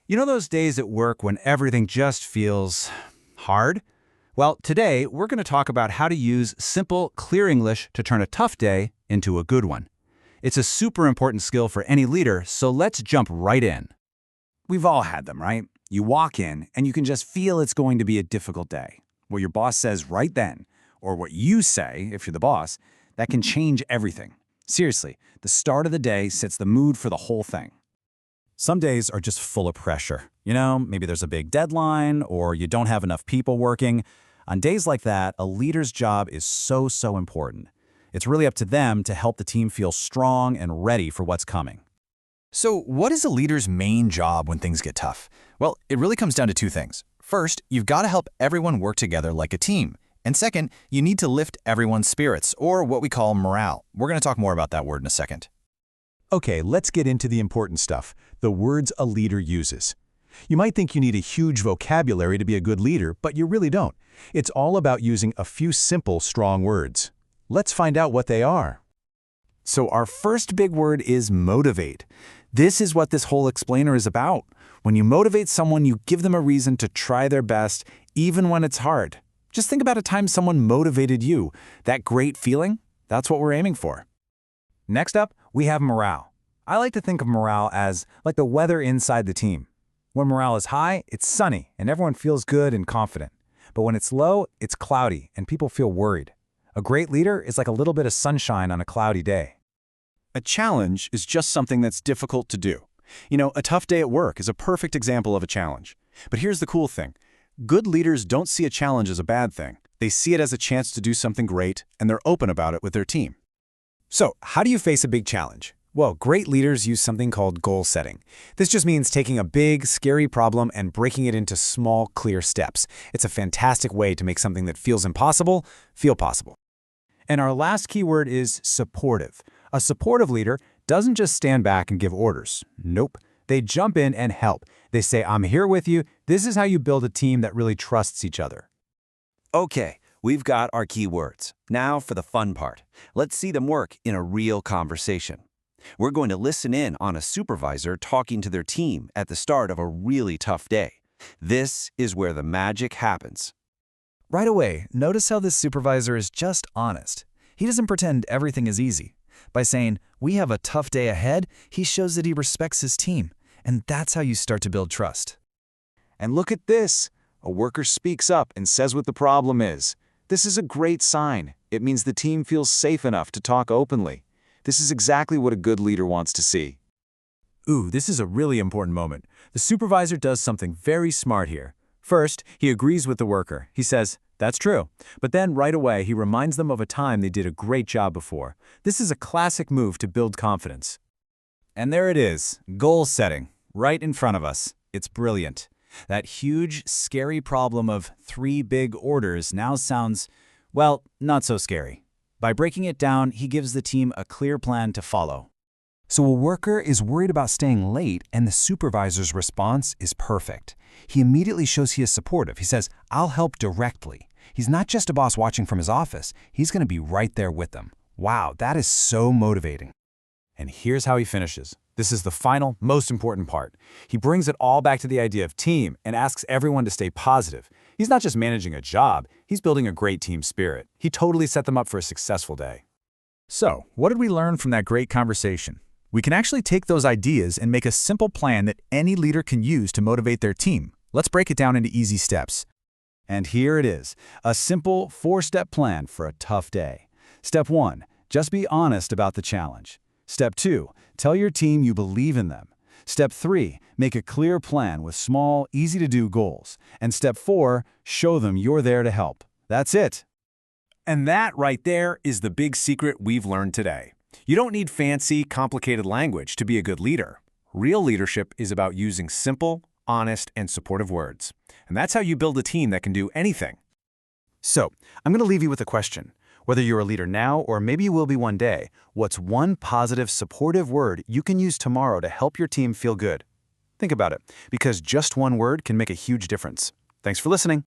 You know those days at work when everything just feels hard? Well, today we're going to talk about how to use simple, clear English to turn a tough day into a good one. It's a super important skill for any leader, so let's jump right in. We've all had them, right? You walk in and you can just feel it's going to be a difficult day. What your boss says right then, or what you say if you're the boss, that can change everything. Seriously, the start of the day sets the mood for the whole thing. Some days are just full of pressure. Maybe there's a big deadline or you don't have enough people working. On days like that, a leader's job is so important. It's really up to them to help the team feel strong and ready for what's coming. So what is a leader's main job when things get tough? Well, it really comes down to two things. First, you've got to help everyone work together like a team. And second, you need to lift everyone's spirits, or what we call morale. We're going to talk more about that word in a second. Okay, let's get into the important stuff, the words a leader uses. You might think you need a huge vocabulary to be a good leader, but you really don't. It's all about using a few simple, strong words. Let's find out what they are. So our first big word is motivate. This is what this whole explainer is about. When you motivate someone, you give them a reason to try their best, even when it's hard. Just think about a time someone motivated you. That great feeling, that's what we're aiming for. Next up, we have morale. I like to think of morale as like the weather inside the team. When morale is high, it's sunny and everyone feels good and confident. But when it's low, it's cloudy and people feel worried. A great leader is like a little bit of sunshine on a cloudy day. A challenge is just something that's difficult to do. A tough day at work is a perfect example of a challenge. But here's the cool thing. Good leaders don't see a challenge as a bad thing. They see it as a chance to do something great, and they're open about it with their team. So, how do you face a big challenge? Well, great leaders use something called goal setting. This just means taking a big, scary problem and breaking it into small, clear steps. It's a fantastic way to make something that feels impossible feel possible. And our last key word is supportive. A supportive leader doesn't just stand back and give orders. Nope. They jump in and help. They say, I'm here with you. This is how you build a team that really trusts each other. Okay, we've got our key words. Now for the fun part. Let's see them work in a real conversation. We're going to listen in on a supervisor talking to their team at the start of a really tough day. This is where the magic happens. Right away, notice how this supervisor is just honest. He doesn't pretend everything is easy. By saying, we have a tough day ahead, he shows that he respects his team. And that's how you start to build trust. And look at this. A worker speaks up and says what the problem is. This is a great sign. It means the team feels safe enough to talk openly. This is exactly what a good leader wants to see. Ooh, this is a really important moment. The supervisor does something very smart here. First, he agrees with the worker. He says, that's true. But then right away, he reminds them of a time they did a great job before. This is a classic move to build confidence. And there it is, goal setting, right in front of us. It's brilliant. That huge, scary problem of 3 big orders now sounds, well, not so scary. By breaking it down, he gives the team a clear plan to follow. So a worker is worried about staying late, and the supervisor's response is perfect. He immediately shows he is supportive. He says, I'll help directly. He's not just a boss watching from his office. He's going to be right there with them. Wow, that is so motivating. And here's how he finishes. This is the final, most important part. He brings it all back to the idea of team and asks everyone to stay positive. He's not just managing a job, he's building a great team spirit. He totally set them up for a successful day. So, what did we learn from that great conversation? We can actually take those ideas and make a simple plan that any leader can use to motivate their team. Let's break it down into easy steps. And here it is, a simple 4-step plan for a tough day. Step 1, just be honest about the challenge. Step 2, tell your team you believe in them. Step 3, make a clear plan with small, easy-to-do goals. And Step 4, show them you're there to help. That's it. And that right there is the big secret we've learned today. You don't need fancy, complicated language to be a good leader. Real leadership is about using simple, honest, and supportive words. And that's how you build a team that can do anything. So, I'm going to leave you with a question. Whether you're a leader now or maybe you will be one day, what's one positive, supportive word you can use tomorrow to help your team feel good? Think about it, because just one word can make a huge difference. Thanks for listening.